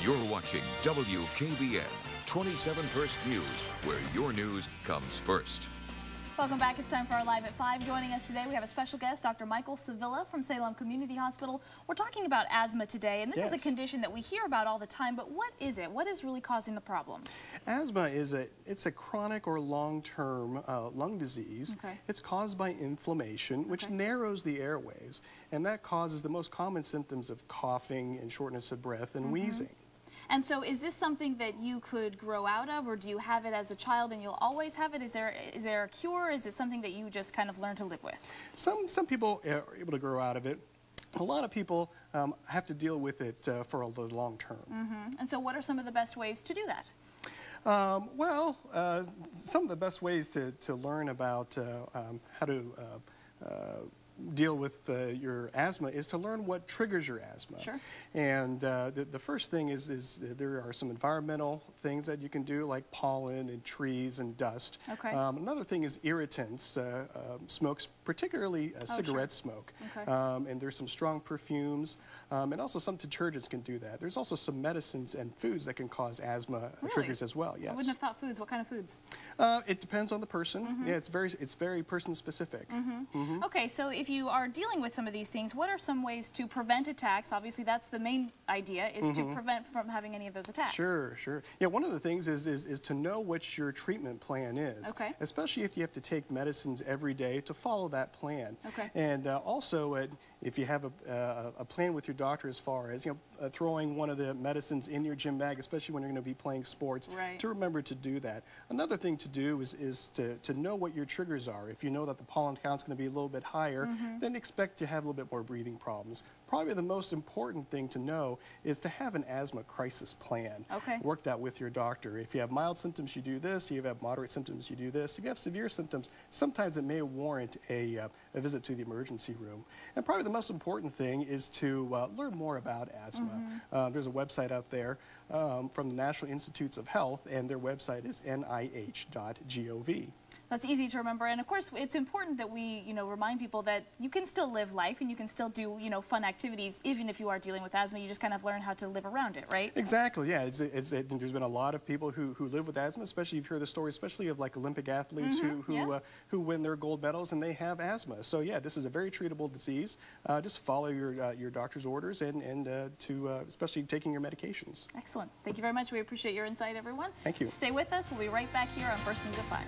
You're watching WKBN 27 First News, where your news comes first. Welcome back. It's time for our Live at 5. Joining us today, we have a special guest, Dr. Michael Sevilla from Salem Community Hospital. We're talking about asthma today, and this is a condition that we hear about all the time, but what is it? What is really causing the problems? Asthma is a chronic or long-term lung disease. It's caused by inflammation, which narrows the airways, and that causes the most common symptoms of coughing and shortness of breath and wheezing. And so is this something that you could grow out of, or do you have it as a child and you'll always have it? Is there a cure? Is it something that you just kind of learn to live with? Some people are able to grow out of it. A lot of people have to deal with it for the long term. And so what are some of the best ways to do that? Some of the best ways to learn about how to deal with your asthma is to learn what triggers your asthma. And the first thing is there are some environmental things that you can do, like pollen and trees and dust. Another thing is irritants, smokes, particularly cigarette smoke. And there's some strong perfumes, and also some detergents can do that. There's also some medicines and foods that can cause asthma triggers as well. Yes. I wouldn't have thought foods. What kind of foods? It depends on the person. Yeah, it's very person specific. Okay, so if you are dealing with some of these things, what are some ways to prevent attacks? Obviously, that's the main idea, is to prevent from having any of those attacks. Sure. Yeah, one of the things is to know what your treatment plan is. Especially if you have to take medicines every day, to follow that plan. And also, if you have a plan with your doctor as far as throwing one of the medicines in your gym bag, especially when you're going to be playing sports, to remember to do that. Another thing to do is to know what your triggers are. If you know that the pollen count's going to be a little bit higher, then expect to have a little bit more breathing problems. Probably the most important thing to know is to have an asthma crisis plan. Work that with your doctor. If you have mild symptoms, you do this. If you have moderate symptoms, you do this. If you have severe symptoms, sometimes it may warrant a visit to the emergency room. And probably the most important thing is to learn more about asthma. There's a website out there from the National Institutes of Health, and their website is nih.gov. That's easy to remember, and of course it's important that we remind people that you can still live life and you can still do fun activities even if you are dealing with asthma. You just kind of learn how to live around it, right? Exactly, yeah. There's been a lot of people who live with asthma, especially you've heard the story, especially of like Olympic athletes who win their gold medals and they have asthma. So yeah, this is a very treatable disease. Just follow your doctor's orders and especially taking your medications. Excellent. Thank you very much. We appreciate your insight, everyone. Thank you. Stay with us. We'll be right back here on First News at 5.